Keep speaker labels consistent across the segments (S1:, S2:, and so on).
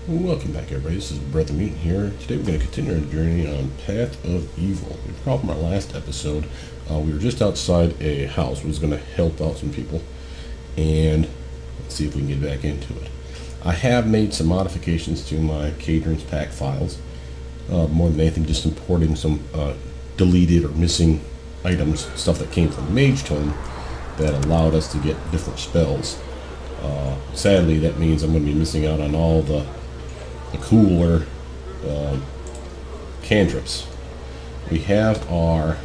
S1: Welcome back, everybody. This is Brothermutant here. Today we're going to continue our journey on Path of Evil. We recall from our last episode, we were just outside a house. We was going to help out some people, and let's see if we can get back into it. I have made some modifications to my Cadron's pack files. More than anything, just importing some deleted or missing items, stuff that came from Mage Tome that allowed us to get different spells. Sadly, that means I'm going to be missing out on all the cooler cantrips. We have our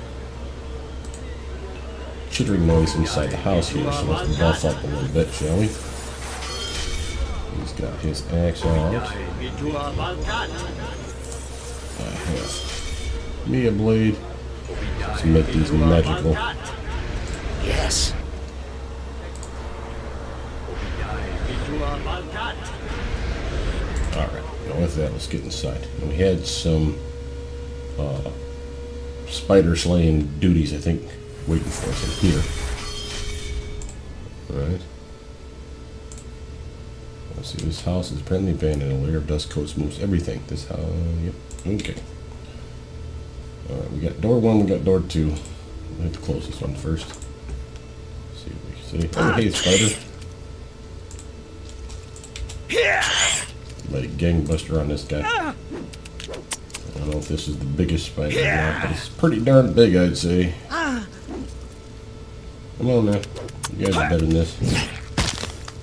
S1: chittering noise inside the house here, so let's buff up a little bit, shall we? He's got his axe out. I have me a blade to make these magical.
S2: Yes.
S1: Alright, now with that, let's get inside. And we had some spider slaying duties, I think, waiting for us in here. Alright. Let's see, this house is apparently abandoned. A layer of dust coats moves everything. This house, yep, okay. Alright, we got door 1, we got door 2. We have to close this one first. See what we see. Oh, hey, spider. Let it gangbuster on this guy. I don't know if this is the biggest spider or not, but it's pretty darn big, I'd say. Come on now. You guys are better than this.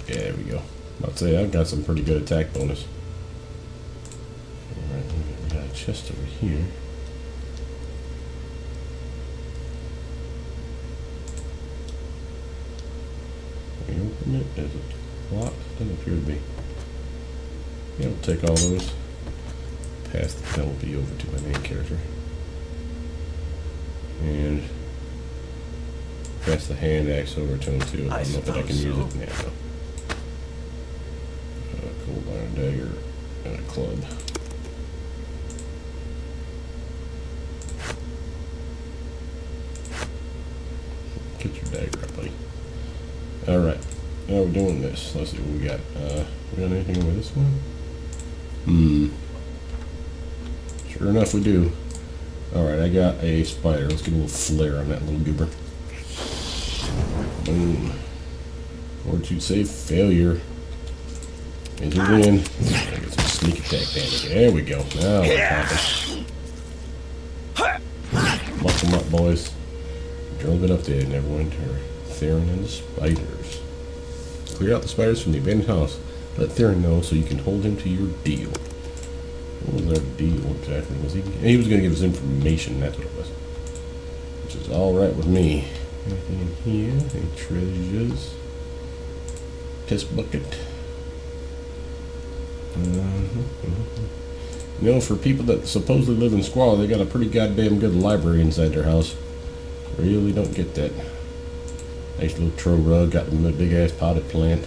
S1: Yeah, there we go. I'd say I've got some pretty good attack bonus. Alright, we got a chest over here. Can we open it? Is it locked? Doesn't appear to be. Yeah, we'll take all those. Pass the penalty over to my main character. And pass the hand axe over to him too. I don't know if I can use it now. Cold iron dagger and a club. Get your dagger up, buddy. Alright, now we're doing this. Let's see what we got. We got anything over this one? Sure enough, we do. Alright, I got a spider. Let's get a little flare on that little goober. Boom. Fortitude save failure. Is it in? Get some sneak attack damage. There we go. Now we're talking. Lock them up, boys. Drill bit updated. Neverwinter. Theron and the spiders. Clear out the spiders from the abandoned house. Let Theron know so you can hold him to your deal. What was our deal exactly? He was going to give us information, that's what it was. Which is alright with me. Anything in here? Any treasures? Piss bucket. You know, for people that supposedly live in squalor, they got a pretty goddamn good library inside their house. Really don't get that. Nice little throw rug, got a big ass potted plant.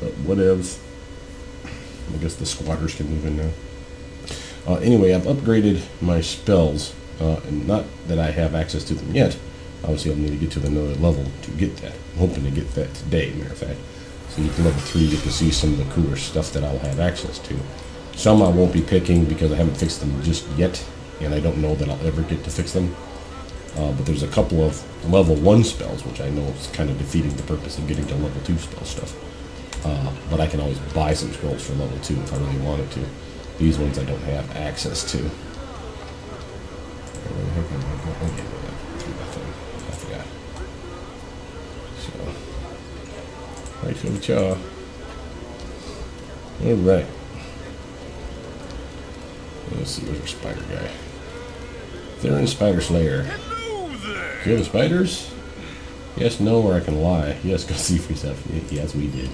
S1: But whatevs. I guess the squatters can move in now. Anyway, I've upgraded my spells, and not that I have access to them yet. Obviously, I'll need to get to another level to get that. I'm hoping to get that today, matter of fact. So you can level 3, you get to see some of the cooler stuff that I'll have access to. Some I won't be picking because I haven't fixed them just yet, and I don't know that I'll ever get to fix them. But there's a couple of level 1 spells, which I know is kind of defeating the purpose of getting to level 2 spell stuff. But I can always buy some scrolls for level 2 if I really wanted to. These ones I don't have access to. I forgot. So, right for the jaw. Alright. Let's see, where's our spider guy? They're in Spider Slayer. Kill the spiders? Yes, no, or I can lie. Yes, go see for yourself. Yes, we did.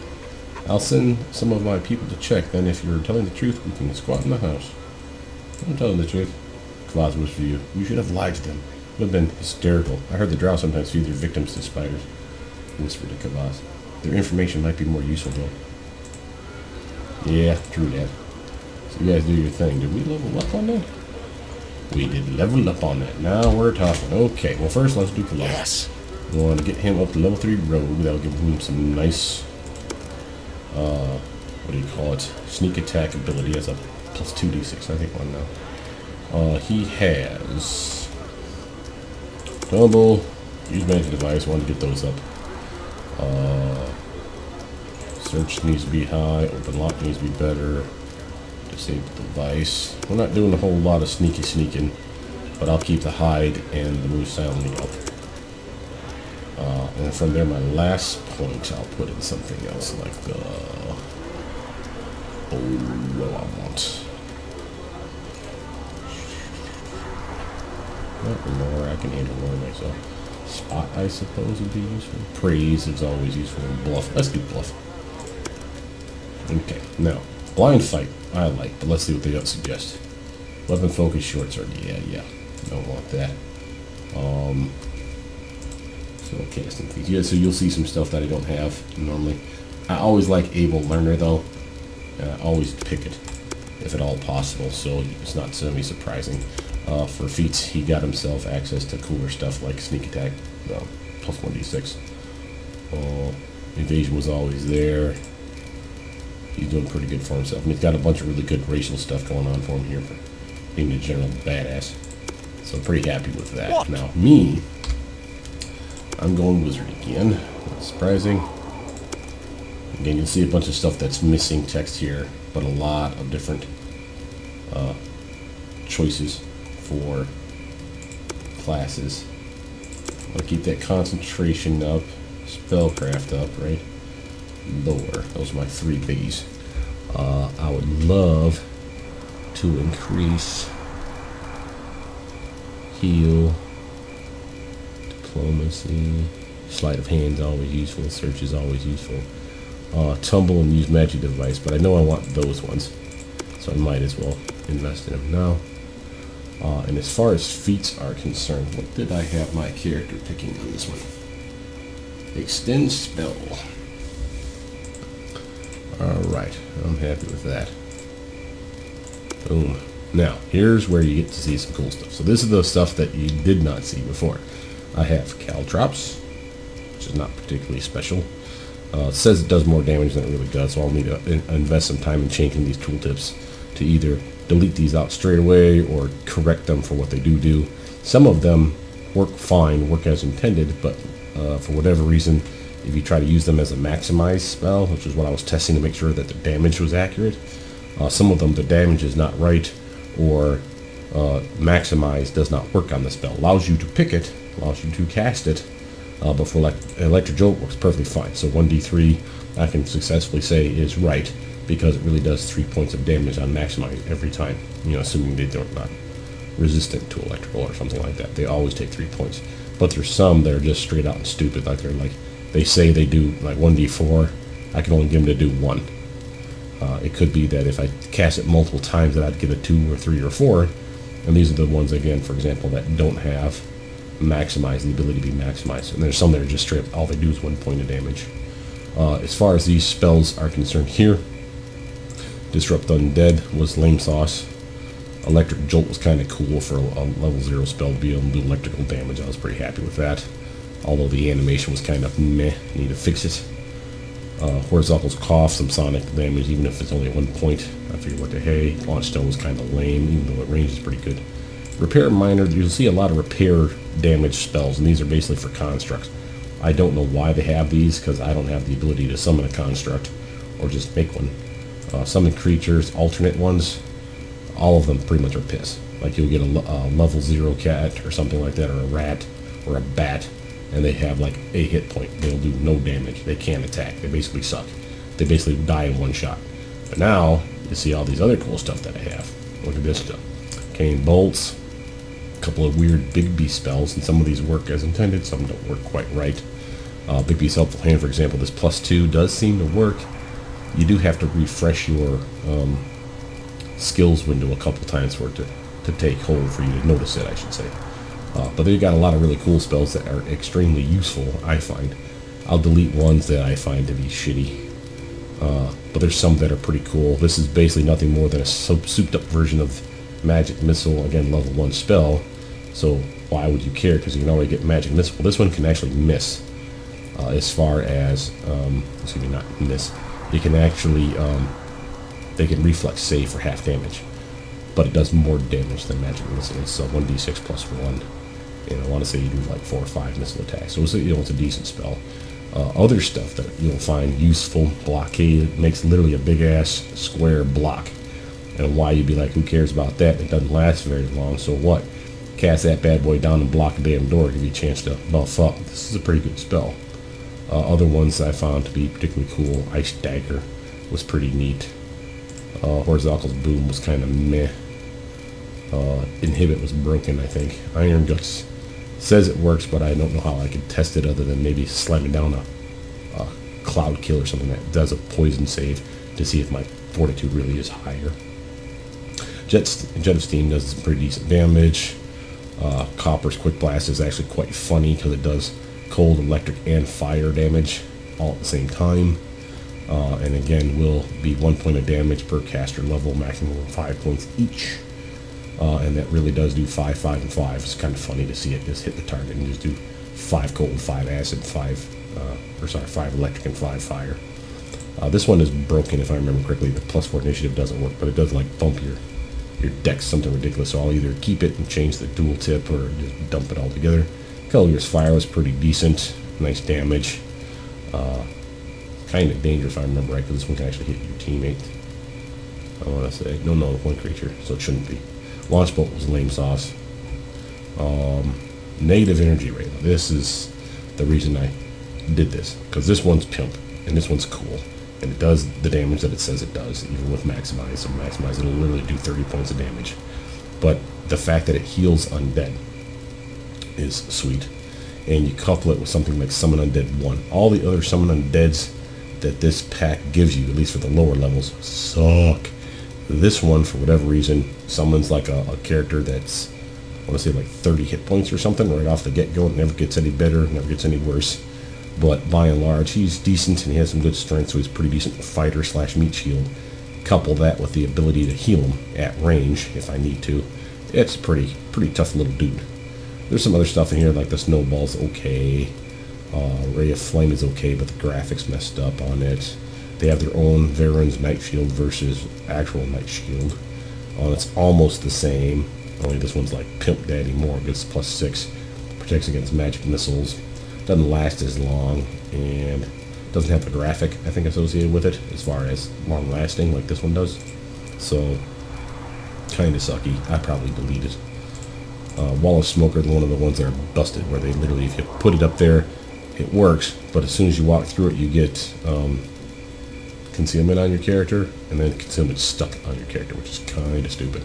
S1: I'll send some of my people to check, then if you're telling the truth, we can squat in the house. I'm telling the truth. Claus was for you. You should have lied to them. It would have been hysterical. I heard the drow sometimes feed their victims to spiders. Whispered to Kavaz. Their information might be more useful, though. Yeah, true that. So you guys do your thing. Did we level up on that? We did level up on that. Now we're talking. Okay, well first let's do Kavaz.
S2: Yes.
S1: We want to get him up to level 3 rogue. That'll give him some nice what do you call it? Sneak attack ability. Has a plus 2d6. I think one now. He has double. Use magic device. Want to get those up. Search needs to be high. Open lock needs to be better. Disable device. We're not doing a whole lot of sneaking, but I'll keep the hide and the move silently up. And from there, my last point, I'll put in something else like the. Oh, what do I want? Not more. I can handle more myself. Spot, I suppose, would be useful. Praise is always useful. Bluff. Let's do bluff. Okay, now blind fight I like, but let's see what they suggest. Weapon focus, short sword. Yeah. Don't want that. So casting feats. Yeah, so you'll see some stuff that I don't have normally. I always like able learner though. I always pick it if at all possible, so it's not semi-surprising. For feats, he got himself access to cooler stuff like sneak attack, plus 1d6. Evasion was always there. He's doing pretty good for himself. And he's got a bunch of really good racial stuff going on for him here for being a general badass. So I'm pretty happy with that. What? Now, me, I'm going wizard again. Not surprising. Again, you'll see a bunch of stuff that's missing text here, but a lot of different choices for classes. I'll keep that concentration up, spellcraft up, right? Lower. Those are my 3 biggies. I would love to increase heal, diplomacy, sleight of hand is always useful, search is always useful. Tumble and use magic device, but I know I want those ones, so I might as well invest in them now. And as far as feats are concerned, what did I have my character picking on this one? Extend spell. Alright, I'm happy with that. Boom. Now, here's where you get to see some cool stuff. So this is the stuff that you did not see before. I have caltrops, which is not particularly special. It says it does more damage than it really does, so I'll need to invest some time in changing these tooltips to either delete these out straight away or correct them for what they do. Some of them work fine, work as intended, but for whatever reason, if you try to use them as a maximize spell, which is what I was testing to make sure that the damage was accurate, some of them the damage is not right, or maximize does not work on the spell. Allows you to pick it, allows you to cast it, but for electric jolt works perfectly fine. So 1d3 I can successfully say is right, because it really does 3 points of damage on maximize every time, assuming they're not resistant to electrical or something like that. They always take 3 points. But there's some that are just straight out and stupid, they say they do like 1d4, I can only give them to do 1. It could be that if I cast it multiple times that I'd get a 2 or 3 or 4, and these are the ones, again, for example, that don't have maximize, the ability to be maximized. And there's some that are just straight up, all they do is 1 point of damage. As far as these spells are concerned here, Disrupt Undead was lame sauce. Electric Jolt was kind of cool for a level 0 spell to be able to do electrical damage. I was pretty happy with that. Although the animation was kind of meh, need to fix it. Horizontal's Cough, some sonic damage, even if it's only at 1 point. I figured what the hey. Launch Stone was kind of lame, even though it range is pretty good. Repair Minor, you'll see a lot of repair damage spells, and these are basically for constructs. I don't know why they have these, because I don't have the ability to summon a construct, or just make one. Summon creatures, alternate ones, all of them pretty much are piss. Like you'll get a level 0 cat, or something like that, or a rat, or a bat, and they have like a hit point. They'll do no damage. They can't attack. They basically suck. They basically die in one shot. But now, you see all these other cool stuff that I have. Look at this stuff. Cane Bolts, a couple of weird Big B spells, and some of these work as intended, some don't work quite right. Big B's Helpful Hand, for example, this +2 does seem to work. You do have to refresh your skills window a couple times for it to take hold, for you to notice it, I should say. But they've got a lot of really cool spells that are extremely useful, I find. I'll delete ones that I find to be shitty. But there's some that are pretty cool. This is basically nothing more than a souped up version of Magic Missile, again, level 1 spell. So why would you care? Because you can already get Magic Missile. Well, this one can actually miss. As far as, excuse me, not miss. you can actually, they can reflex save for half damage. But it does more damage than magic missile. It's 1d6 plus 1. And I want to say you do like 4 or 5 missile attacks. So it's a decent spell. Other stuff that you'll find useful, blockade, makes literally a big ass square block. And why you'd be like, who cares about that? It doesn't last very long, so what? Cast that bad boy down and block the damn door, give you a chance to buff up. This is a pretty good spell. Other ones I found to be particularly cool, Ice Dagger was pretty neat. Horizontal Boom was kind of meh. Inhibit was broken, I think. Iron Guts says it works, but I don't know how I could test it other than maybe slamming down a Cloud Kill or something that does a poison save to see if my fortitude really is higher. Jet of Steam does some pretty decent damage. Copper's Quick Blast is actually quite funny because it does cold, electric, and fire damage all at the same time. And again, will be 1 point of damage per caster level, maximum of 5 points each. And that really does do 5, 5, and 5. It's kind of funny to see it just hit the target and just do 5 cold, 5 acid, 5 electric, and 5 fire. This one is broken, if I remember correctly. The +4 initiative doesn't work, but it does like bump your dex something ridiculous. So I'll either keep it and change the dual tip or just dump it all together. Color's Fire was pretty decent, nice damage. Kind of dangerous if I remember right, because this one can actually hit your teammate. I want to say no, one creature, so it shouldn't be. Launch Bolt was lame sauce. Negative energy rate. This is the reason I did this, because this one's pimp and this one's cool, and it does the damage that it says it does, even with maximize. So maximize, it'll literally do 30 points of damage. But the fact that it heals undead is sweet, and you couple it with something like Summon Undead 1. All the other Summon Undeads that this pack gives you, at least for the lower levels, suck. This one, for whatever reason, summons like a character that's, I want to say like 30 hit points or something right off the get-go. It never gets any better, never gets any worse. But by and large, he's decent and he has some good strength, so he's a pretty decent fighter / meat shield. Couple that with the ability to heal him at range if I need to. It's a pretty tough little dude. There's some other stuff in here, like the Snowball's okay. Ray of Flame is okay, but the graphics messed up on it. They have their own Veteran's Night Shield versus actual Night Shield. It's almost the same, only this one's like Pimp Daddy more. It gets +6, protects against magic missiles, doesn't last as long, and doesn't have the graphic, I think, associated with it as far as long lasting like this one does. So, kind of sucky. I probably delete it. Wall of Smoke are one of the ones that are busted, where they literally, if you put it up there, it works, but as soon as you walk through it, you get concealment on your character, and then concealment stuck on your character, which is kind of stupid.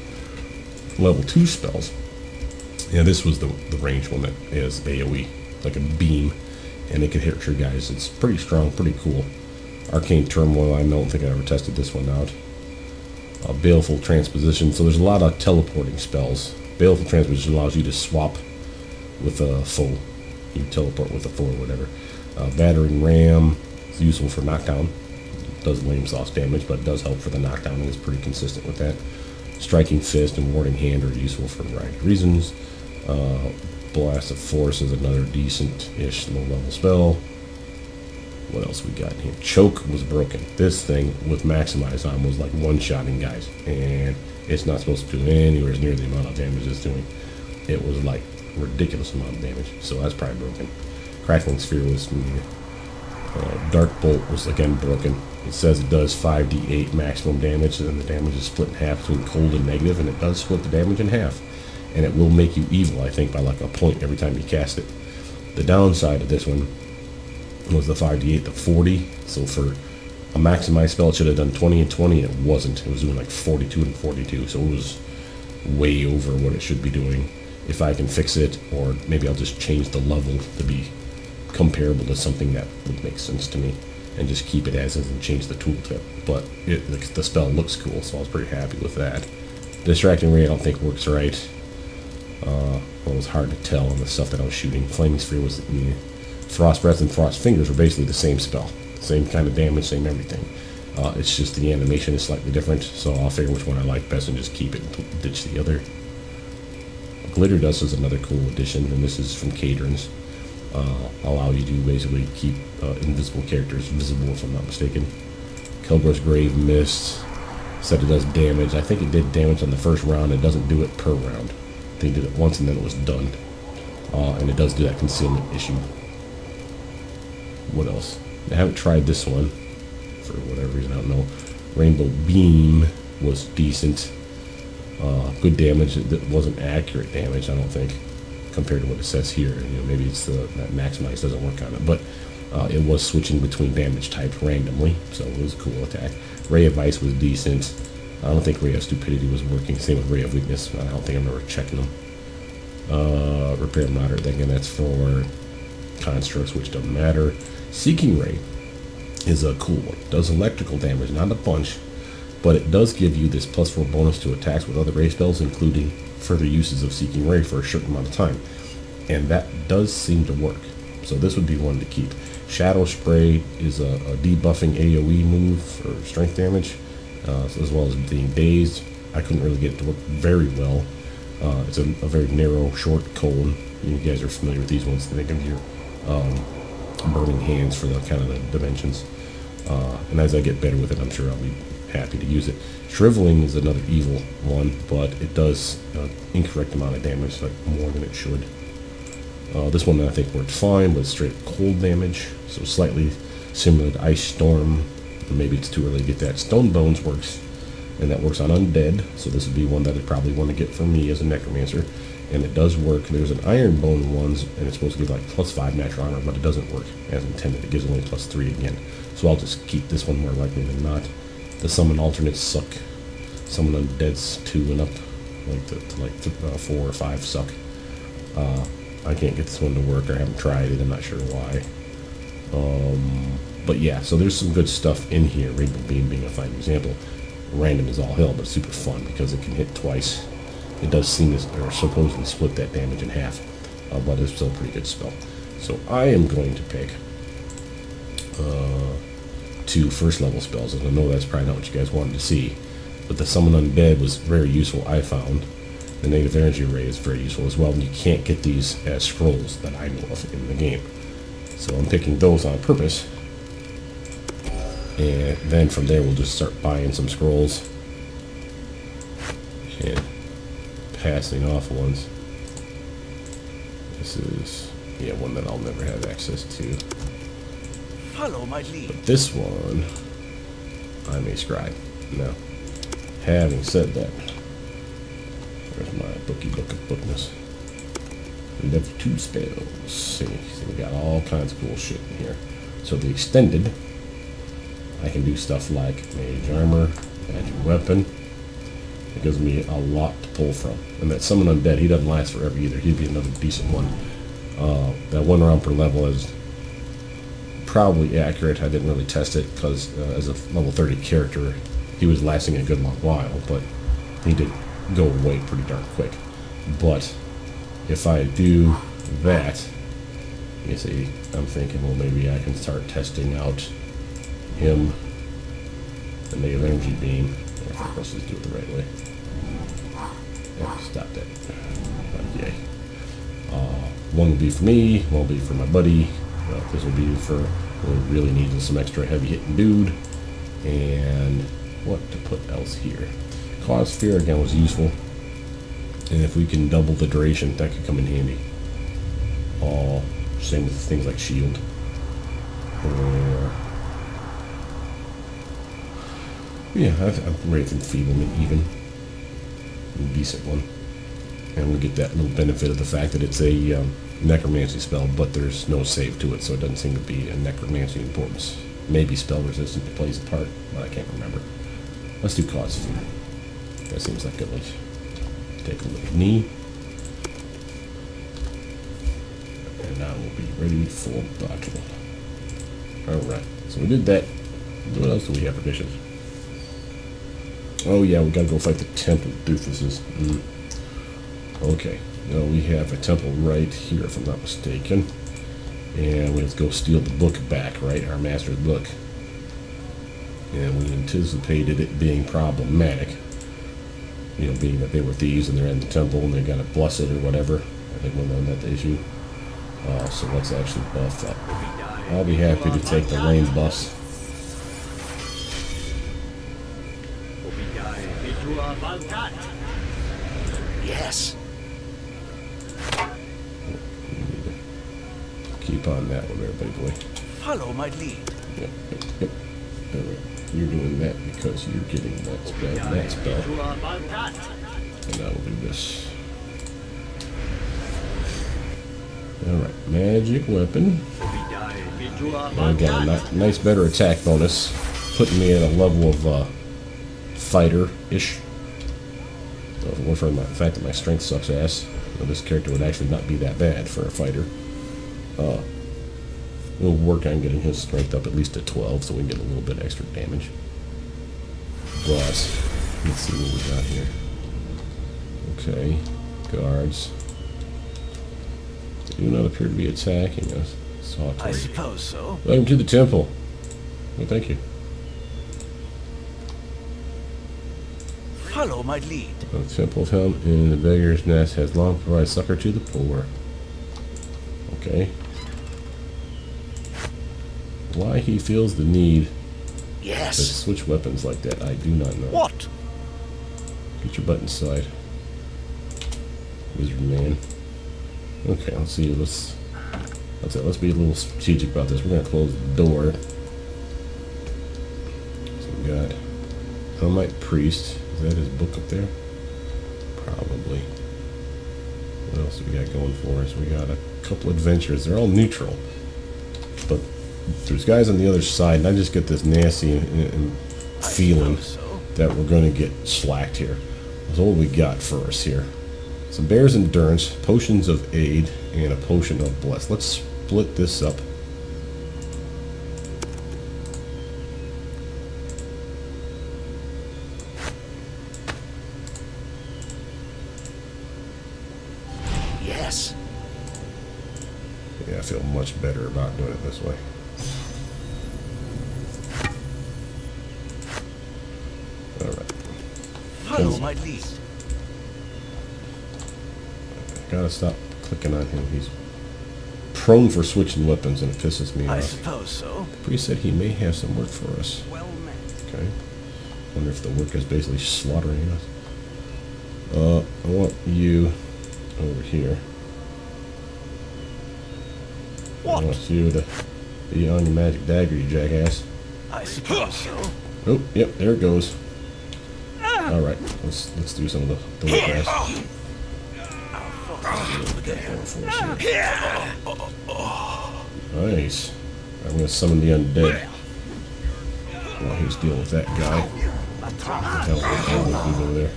S1: Level 2 spells. Yeah, this was the range one that is AoE, like a beam, and it can hit your guys. It's pretty strong, pretty cool. Arcane Turmoil, I don't think I ever tested this one out. Baleful Transposition, so there's a lot of teleporting spells. Baleful Transposition allows you to swap with a foe. You teleport with a foe or whatever. Battering Ram is useful for knockdown. Does lame sauce damage, but it does help for the knockdown and is pretty consistent with that. Striking Fist and Warding Hand are useful for a variety of reasons. Blast of Force is another decent-ish low-level spell. What else we got here? Choke was broken. This thing with Maximize on was like one-shotting guys, and it's not supposed to do anywhere near the amount of damage it's doing. It was like ridiculous amount of damage, so that's probably broken. Crackling Sphere was Dark Bolt was again broken. It says it does 5d8 maximum damage, and the damage is split in half between cold and negative, and it does split the damage in half. And it will make you evil, I think, by like a point every time you cast it. The downside of this one was the 5d8 to 40, so for a maximized spell it should have done 20 and 20, it wasn't. It was doing like 42 and 42, so it was way over what it should be doing. If I can fix it, or maybe I'll just change the level to be comparable to something that would make sense to me, and just keep it as is and change the tooltip. But the spell looks cool, so I was pretty happy with that. Distracting Ray I don't think works right. It was hard to tell on the stuff that I was shooting. Flaming Sphere was Frost Breath and Frost Fingers were basically the same spell, same kind of damage, same everything. It's just the animation is slightly different, so I'll figure which one I like best and just keep it and ditch the other. Glitter Dust is another cool addition, and this is from Cadrons. Allow you to basically keep invisible characters visible, if I'm not mistaken. Kilgore's Grave Mist said it does damage. I think it did damage on the first round. It doesn't do it per round. I think it did it once and then it was done. And it does do that concealment issue. What else? I haven't tried this one for whatever reason, I don't know. Rainbow Beam was decent. Good damage. It wasn't accurate damage, I don't think, compared to what it says here. You know, maybe it's that maximize doesn't work on it, but it was switching between damage types randomly, so it was a cool attack. Ray of Ice was decent. I don't think Ray of Stupidity was working. Same with Ray of Weakness. I don't think I remember checking them. Repair Moderate, again, that's for constructs, which doesn't matter. Seeking Ray is a cool one. Does electrical damage, not a bunch, but it does give you this +4 bonus to attacks with other Ray spells, including further uses of Seeking Ray for a certain amount of time. And that does seem to work. So this would be one to keep. Shadow Spray is a debuffing AoE move for strength damage, as well as being dazed. I couldn't really get it to work very well. It's a very narrow, short cone. You guys are familiar with these ones. They give you burning hands for the kind of the dimensions. And as I get better with it, I'm sure I'll be happy to use it. Shriveling is another evil one, but it does incorrect amount of damage, like more than it should. This one I think worked fine, but straight cold damage, so slightly similar to Ice Storm. Maybe it's too early to get that. Stone Bones works, and that works on undead, so this would be one that I'd probably want to get for me as a Necromancer. And it does work. There's an Iron Bone ones, and it's supposed to give like +5 natural armor, but it doesn't work as intended. It gives only +3 again. So I'll just keep this one more likely than not. The summon alternates suck. Summon undeads 2 and up, like 4 or 5 suck. I can't get this one to work. I haven't tried it. I'm not sure why. But yeah, so there's some good stuff in here. Rainbow Beam being a fine example. Random is all hell, but super fun because it can hit twice. It does seem to, or supposedly split that damage in half, but it's still a pretty good spell. So I am going to pick 2 first level spells, and I know that's probably not what you guys wanted to see, but the Summon Undead was very useful, I found. The Negative Energy Array is very useful as well, and you can't get these as scrolls that I know of in the game. So I'm picking those on purpose, and then from there we'll just start buying some scrolls and passing off ones. This is, yeah, one that I'll never have access to.
S2: Follow my lead.
S1: But this one, I'm a scribe. Now, having said that, there's my book of bookness. Level 2 spells. See, we got all kinds of cool shit in here. So the extended, I can do stuff like Mage Armor, Magic Weapon. It gives me a lot to pull from. And that Summon Undead, he doesn't last forever either. He'd be another decent one. That 1 round per level is probably accurate. I didn't really test it because as a level 30 character, he was lasting a good long while, but he did go away pretty darn quick. But if I do that, you see, I'm thinking, well, maybe I can start testing out him, the Negative Energy Beam. I think let's just do it the right way. Yeah, stop that. Yay. One will be for me, one will be for my buddy. This will be for who really needs some extra heavy hitting dude. And what to put else here? Cause Fear again was useful. And if we can double the duration, that could come in handy. Same with things like Shield. Or yeah, I'm ready for Enfeeblement even. A decent one. And we'll get that little benefit of the fact that it's a necromancy spell, but there's no save to it, so it doesn't seem to be a necromancy importance. Maybe spell resistance plays a part, but I can't remember. Let's do Cause Fear. That seems like a good one. Take a little knee. And now we'll be ready for battle. Alright, so we did that. What else do we have for missions? Oh yeah, we gotta go fight the temple doofuses. Okay, now we have a temple right here, if I'm not mistaken. And we have to go steal the book back, right? Our master's book. And we anticipated it being problematic. You know, being that they were thieves and they're in the temple and they gotta bless it or whatever. I think we'll learn that the issue. So let's actually buff that. I'll be happy to take the lane buffs.
S2: Yes.
S1: Keep on that one there, buddy boy.
S2: Follow my lead.
S1: Yep, yep, yep. All right. You're doing that because you're getting that spell and that spell. And I will do this. Alright, magic weapon. I got a nice better attack bonus, putting me at a level of fighter-ish. For the fact that my strength sucks ass, this character would actually not be that bad for a fighter. We'll work on getting his strength up at least to 12 so we can get a little bit extra damage. But, let's see what we got here. Okay, guards. They do not appear to be attacking us.
S2: I suppose so.
S1: Welcome to the temple. Well, thank you.
S2: Follow my lead.
S1: The temple of Helm in the beggar's nest has long provided succor to the poor. Okay. Why he feels the need
S2: Yes.
S1: to switch weapons like that, I do not know.
S2: What?
S1: Get your butt inside, wizard man. Okay, let's see. Let's be a little strategic about this. We're gonna close the door. So we got Helmite Priest. Is that his book up there? Probably. What else do we got going for us? We got a couple adventures. They're all neutral, but there's guys on the other side, and I just get this nasty feeling that we're going to get slacked here. So what we got for us here? Some Bear's Endurance, Potions of Aid, and a Potion of Bless. Let's split this up.
S2: Yes.
S1: Yeah, I feel much better about doing it this way. Alright.
S2: Follow my lead.
S1: Gotta stop clicking on him. He's prone for switching weapons and it pisses me
S2: I
S1: off.
S2: suppose so.
S1: The priest said he may have some work for us.
S2: Well met.
S1: Okay. Wonder if the work is basically slaughtering us. I want you over here.
S2: What?
S1: I want you to be on your magic dagger, you jackass.
S2: I suppose so.
S1: Oh, yep, there it goes. Alright, let's do some of the work, guys. Nice. I'm gonna summon the undead. While he's dealing with that guy. Hell, what over there?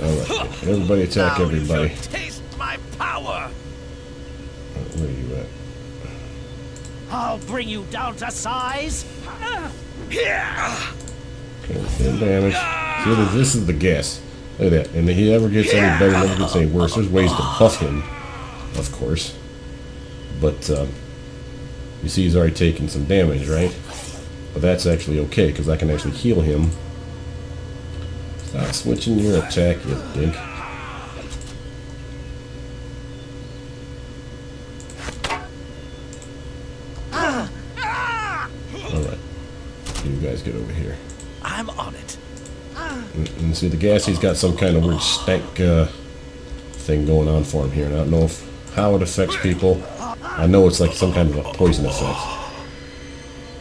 S1: Alright, everybody attack everybody.
S2: Taste my power.
S1: Where are you at?
S3: I'll bring you down to size.
S1: Okay, 10 damage. See, this is the guess. Look at that. And if he ever gets any better, never gets any worse. There's ways to buff him, of course. But, you see he's already taken some damage, right? But that's actually okay, because I can actually heal him. Stop switching your attack, you dink. Alright. You guys get over here.
S2: I'm on it.
S1: And see, the Gassie's got some kind of weird stank thing going on for him here. And I don't know how it affects people. I know it's like some kind of a poison effect.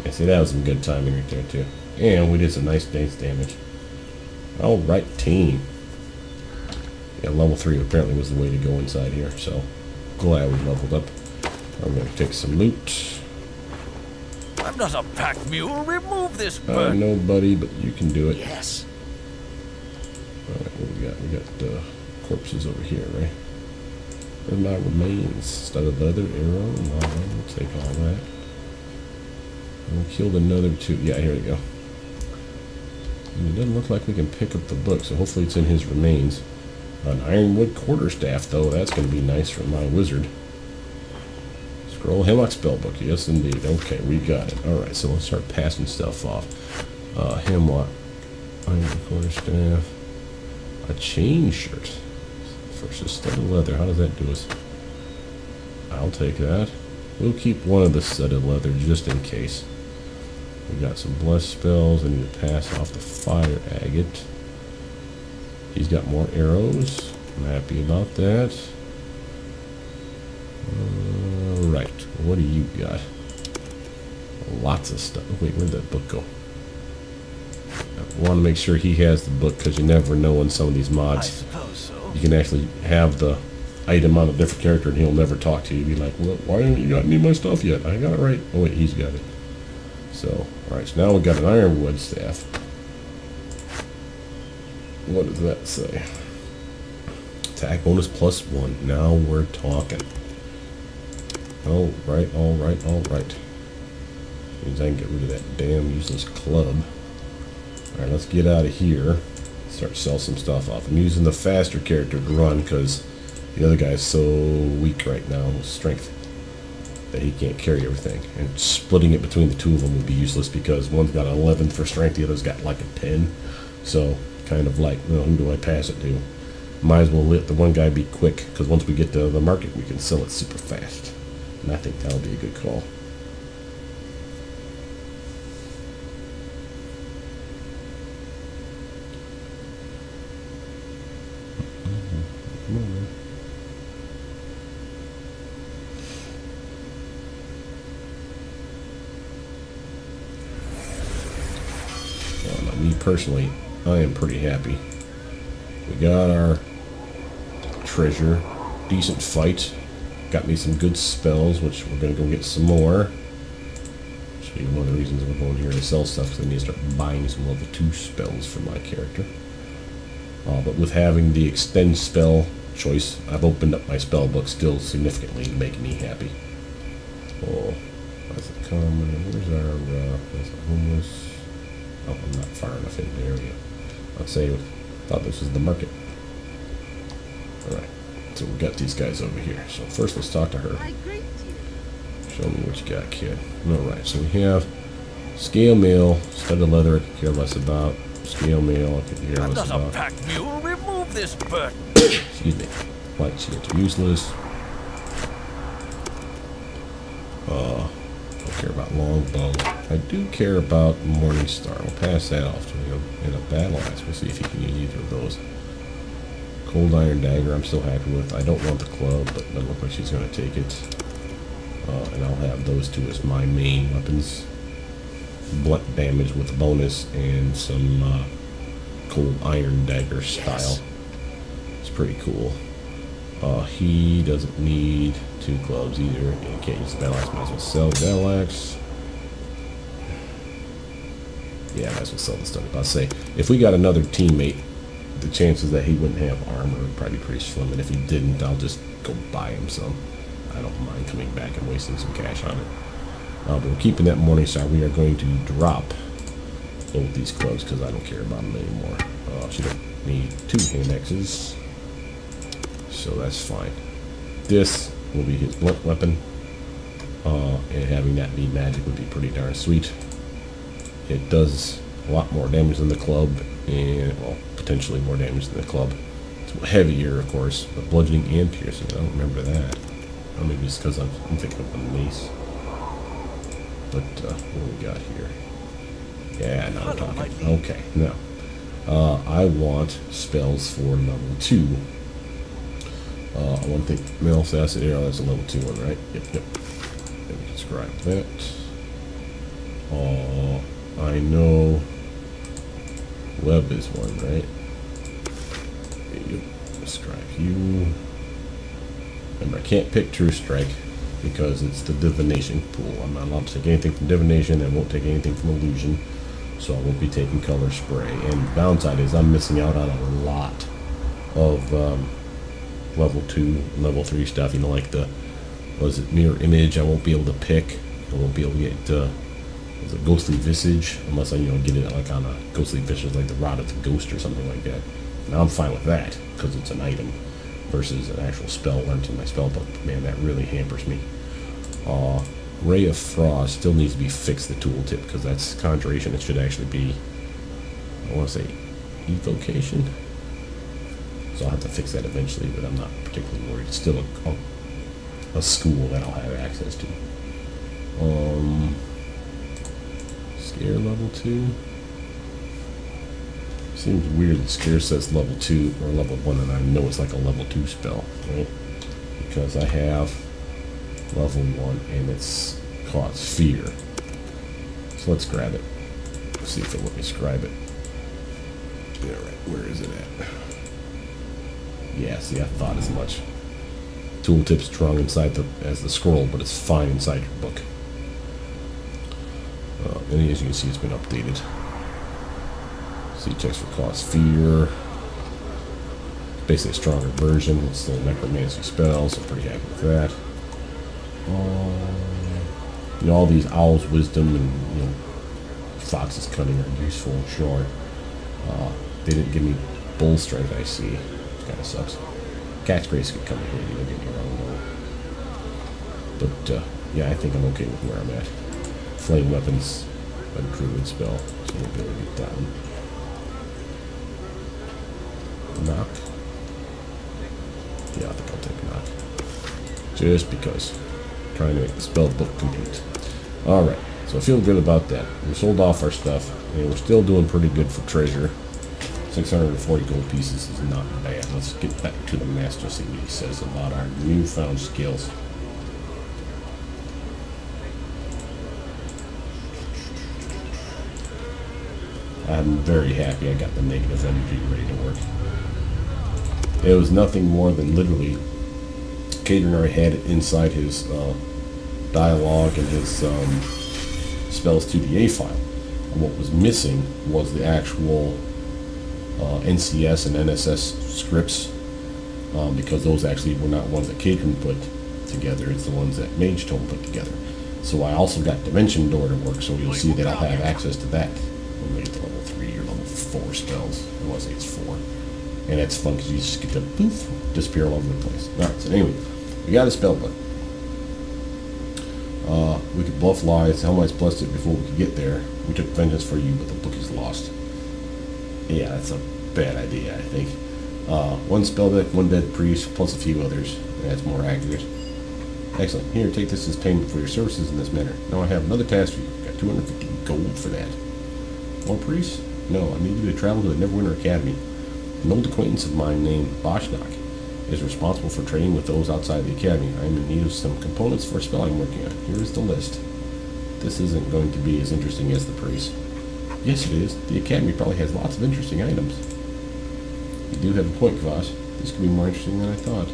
S1: Yeah, see, that was some good timing right there, too. And we did some nice damage. Alright, team. Yeah, level 3 apparently was the way to go inside here, so glad we leveled up. I'm going to take some loot.
S2: I'm not a pack mule. Remove this
S1: I
S2: bird.
S1: know, buddy, but you can do it.
S2: Yes.
S1: Alright, what we got? We got corpses over here, right? Where's my remains? Studded leather, arrow, we'll take all that. And we killed another 2. Yeah, here we go. And it doesn't look like we can pick up the book, so hopefully it's in his remains. An ironwood quarterstaff, though. That's going to be nice for my wizard. Scroll Hemlock Spellbook. Yes, indeed. Okay, we got it. Alright, so let's start passing stuff off. Hemlock. Iron quarterstaff. A chain shirt. Versus studded leather. How does that do us? I'll take that. We'll keep one of the studded leather just in case. We got some blessed spells. I need to pass off the fire agate. He's got more arrows. I'm happy about that. Right. What do you got? Lots of stuff. Wait, where'd that book go? I want to make sure he has the book because you never know in some of these
S2: I
S1: mods.
S2: suppose so.
S1: You can actually have the item on a different character and he'll never talk to you. Be like, well, why haven't you got any of my stuff yet? I got it right. Oh wait, he's got it. So, alright, so now we've got an ironwood staff. What does that say? Attack bonus +1. Now we're talking. Alright, alright, alright. Means I can get rid of that damn useless club. Alright, let's get out of here. Start to sell some stuff off. I'm using the faster character to run because the other guy is so weak right now with strength that he can't carry everything. And splitting it between the two of them would be useless because one's got an 11 for strength, the other's got like a 10. So, kind of like, well, who do I pass it to? Might as well let the one guy be quick because once we get to the market, we can sell it super fast. And I think that'll be a good call. Me personally, I am pretty happy. We got our treasure, decent fight, got me some good spells, which we're going to go get some more. Show you one of the reasons we're going here to sell stuff, because I need to start buying some level 2 spells for my character. But with having the extend spell choice, I've opened up my spell book still significantly to make me happy. Oh, that's a common. Where's our, that's a homeless. Oh, I'm not far enough in the area. I'd say I thought this was the market. Alright, so we got these guys over here. So first let's talk to her. Show me what you got, kid. Alright, so we have scale mail, studded leather I could care less about. Scale mail I could care
S2: I'm
S1: less
S2: not a
S1: about.
S2: pack mule. Remove this burden.
S1: Excuse me. Light shields are useless. Don't care about longbow. I do care about Morning Star. We'll pass that off to him in a battle axe. We'll see if he can use either of those. Cold Iron Dagger I'm still happy with. I don't want the club, but it doesn't look like she's going to take it. And I'll have those two as my main weapons. Blunt damage with a bonus and some Cold Iron Dagger style.
S2: Yes.
S1: It's pretty cool. He doesn't need 2 clubs either. He can't use the battle axe. Might as well sell the battle axe. Yeah, might as well sell the stuff. I'll say, if we got another teammate, the chances that he wouldn't have armor would probably be pretty slim. And if he didn't, I'll just go buy him some. I don't mind coming back and wasting some cash on it. But we're keeping that Morning Star. We are going to drop both these clubs because I don't care about them anymore. She don't need 2 hand axes. So that's fine. This will be his blunt weapon, and having that be magic would be pretty darn sweet. It does a lot more damage than the club, and well, potentially more damage than the club. It's heavier, of course, but bludgeoning and piercing. I don't remember that. Or maybe it's because I'm thinking of the mace. But what do we got here? Yeah, now we're talking. Okay, now I want spells for level 2. I want to think Metal Acid Arrow, that's a level 2 one, right? Yep. Let me describe that. I know Web is one, right? Yep. Describe you. Remember, I can't pick True Strike because it's the Divination pool. I'm not allowed to take anything from Divination and won't take anything from Illusion. So I won't be taking Color Spray. And the downside is I'm missing out on a lot of level 2, level 3 stuff, you know, like the, was it Mirror Image, I won't be able to pick, I won't be able to get, was it Ghostly Visage, unless I, you know, get it like on a Ghostly Visage, like the Rod of the Ghost or something like that. Now I'm fine with that, because it's an item, versus an actual spell learned in my spell book. Man, that really hampers me. Ray of Frost still needs to be fixed, the tooltip, because that's Conjuration. It should actually be, I want to say, Evocation. So I'll have to fix that eventually, but I'm not particularly worried. It's still a school that I'll have access to. Scare level 2. Seems weird that Scare says level 2 or level 1 and I know it's like a level 2 spell, right? Because I have level 1 and it's called Fear. So let's grab it. Let's see if it'll let me scribe it. Alright, where is it at? Yeah, see, I thought as much. Tooltip's strong inside as the scroll, but it's fine inside your book. And as you can see, it's been updated. See, checks for cost Fear. Basically a stronger version. It's still Necromancer spells. I'm pretty happy with that. You know, all these Owl's Wisdom and, you know, Fox's Cunning are useful, sure. They didn't give me Bull Strength, I see. Which kind of sucks. Cat's Grace could come in handy, don't get me wrong, though. But, yeah, I think I'm okay with where I'm at. Flame Weapons, a Druid spell, so we'll be able to get down. Knock. Yeah, I think I'll take Knock. Just because. I'm trying to make the spell book complete. Alright, so I feel good about that. We sold off our stuff, and we're still doing pretty good for treasure. 640 gold pieces is not bad. Let's get back to the master, see what he says about our newfound skills. I'm very happy I got the negative energy ready to work. It was nothing more than literally Cadron already had it inside his dialogue and his spells 2DA file. And what was missing was the actual NCS and NSS scripts, because those actually were not ones that Cadron put together. It's the ones that Mage Tome put together. So I also got Dimension Door to work, so you'll see that I'll have access to that when we get to level 3 or level 4 spells. I want to say it's 4. And that's fun because you just get to poof, disappear all over the place. Alright, so anyway, we got a spell book. We could bluff lies. Hellmight's blessed it before we could get there. We took vengeance for you, but the book is lost. Yeah, that's a bad idea, I think. One spell deck, one dead priest, plus a few others. That's more accurate. Excellent. Here, take this as payment for your services in this manner. Now I have another task for you. Got 250 gold for that. More priests? No, I need you to travel to the Neverwinter Academy. An old acquaintance of mine named Boschnak is responsible for training with those outside the academy. I am in need of some components for a spell I'm working on. Here is the list. This isn't going to be as interesting as the priest. Yes, it is. The academy probably has lots of interesting items. You do have a point, Kvass. This could be more interesting than I thought.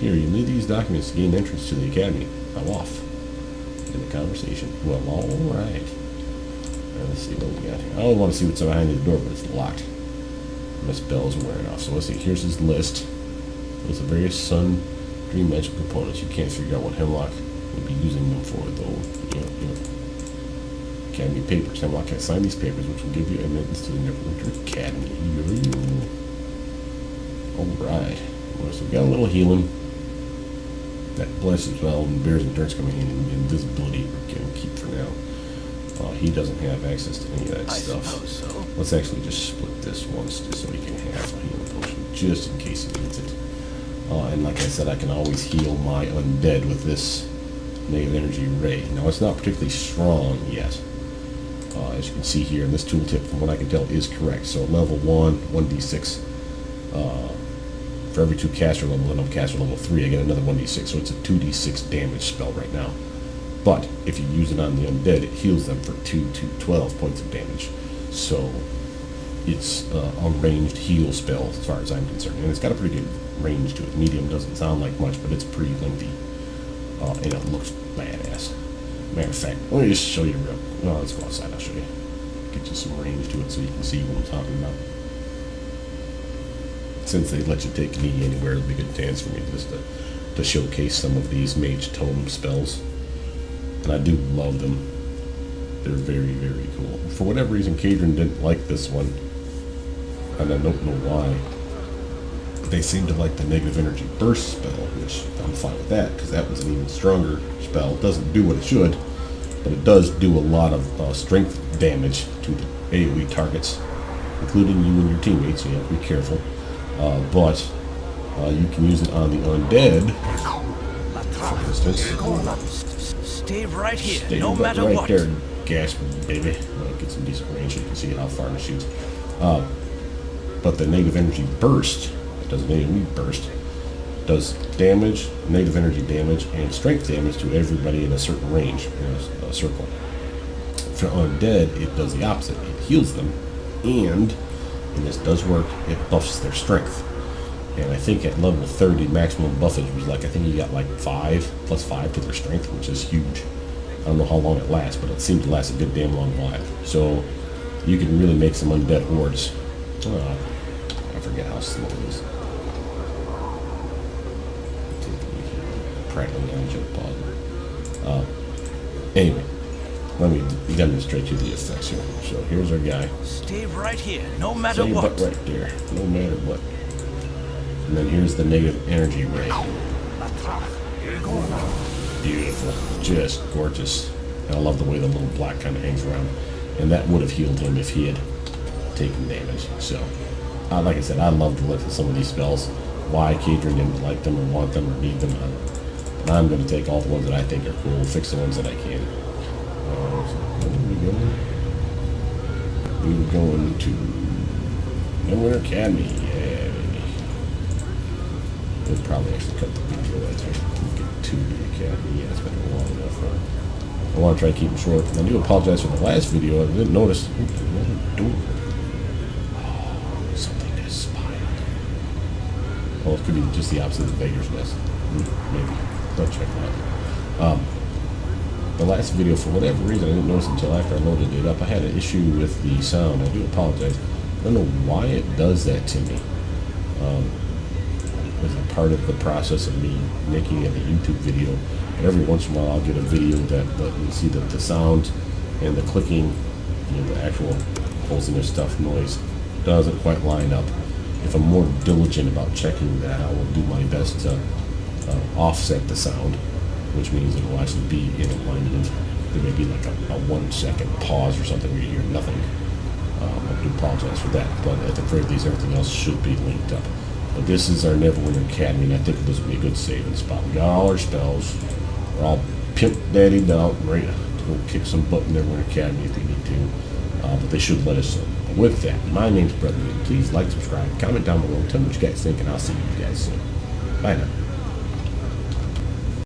S1: Here, you need these documents to gain entrance to the academy. I'm off. In the conversation. Well, alright. Let's see what we got here. I don't want to see what's behind the door, but it's locked. My spells are wearing off. So let's see. Here's his list. There's the various Sun Dream magical components. You can't figure out what Hemlock would be using them for, though. You know. Academy papers. Hemlock can sign these papers, which will give you admittance to the Neverwinter Academy. Alright. So we got a little healing. That bless as well, and Bear's Endurance coming in, and invisibility we can keep for now. He doesn't have access to any of that stuff.
S2: So.
S1: Let's actually just split this once, just so he can have a healing potion, just in case he needs it. And like I said, I can always heal my undead with this negative energy ray. Now, it's not particularly strong yet. As you can see here, and this tooltip, from what I can tell, is correct. So level 1, 1d6. For every 2 caster level, and I'm caster level 3, I get another 1d6. So it's a 2d6 damage spell right now. But if you use it on the undead, it heals them for 2 to 12 points of damage. So it's a ranged heal spell as far as I'm concerned. And it's got a pretty good range to it. Medium doesn't sound like much, but it's pretty lengthy. And it looks badass. Matter of fact, let me just show you real. No, let's go outside, I'll show you. Get you some range to it so you can see what I'm talking about. Since they let you take me anywhere, it'll be a good chance for me just to showcase some of these Mage Tome spells. And I do love them. They're very, very cool. For whatever reason, Cadron didn't like this one. And I don't know why. They seem to like the negative energy burst spell, which I'm fine with that, because that was an even stronger spell. It doesn't do what it should, but it does do a lot of strength damage to the AoE targets, including you and your teammates, so you have to be careful. But you can use it on the undead, for instance.
S2: Stay right here,
S1: Stay
S2: no matter
S1: right
S2: what.
S1: There, gasp, baby. Get some decent range so you can see how far it shoots. but the negative energy burst, it doesn't need burst, does damage, negative energy damage, and strength damage to everybody in a certain range, in a circle. For undead, it does the opposite. It heals them, and this does work, it buffs their strength. And I think at level 30, maximum buffage was like, I think you got like 5, plus 5 to their strength, which is huge. I don't know how long it lasts, but it seems to last a good damn long while. So you can really make some undead hordes. I forget how slow it is. Practically unjump pause. Anyway, let me demonstrate you the effects here. So here's our guy.
S2: Stay right here, no matter
S1: Stay
S2: what.
S1: right there, no matter what. And then here's the negative energy ray. Beautiful, just gorgeous. And I love the way the little black kind of hangs around. And that would have healed him if he had taken damage. So, like I said, I love the look of some of these spells. Why Cadron didn't like them or want them or need them. But I'm going to take all the ones that I think are cool, fix the ones that I can. So where are we going? We're going to Neverwinter Academy. Yay. We'll probably actually cut the video right there. We'll get to the Academy. Yeah, it's been long enough. I want to try to keep them short. And I do apologize for the last video. I didn't notice. Another door. Oh, something is spying. Well, it could be just the opposite of the Beggar's Nest. Maybe. Don't check that out. The last video, for whatever reason, I didn't notice until after I loaded it up. I had an issue with the sound. I do apologize. I don't know why it does that to me. As a part of the process of me making a YouTube video. But every once in a while I'll get a video that you see that the sound and the clicking, the actual pulsing of stuff noise doesn't quite line up. If I'm more diligent about checking that, I will do my best to offset the sound, which means it will actually be in alignment. There may be like a 1 second pause or something where you hear nothing. I do apologize for that, but at the very least everything else should be linked up. But this is our Neverwinter Academy, and I think this will be a good saving spot. We got all our spells. We're all pimp-daddied out, ready to go kick some butt in Neverwinter Academy if we need to. But they should let us know. But with that, my name's Brothermutant. Please like, subscribe, comment down below, tell me what you guys think, and I'll see you guys soon. Bye now.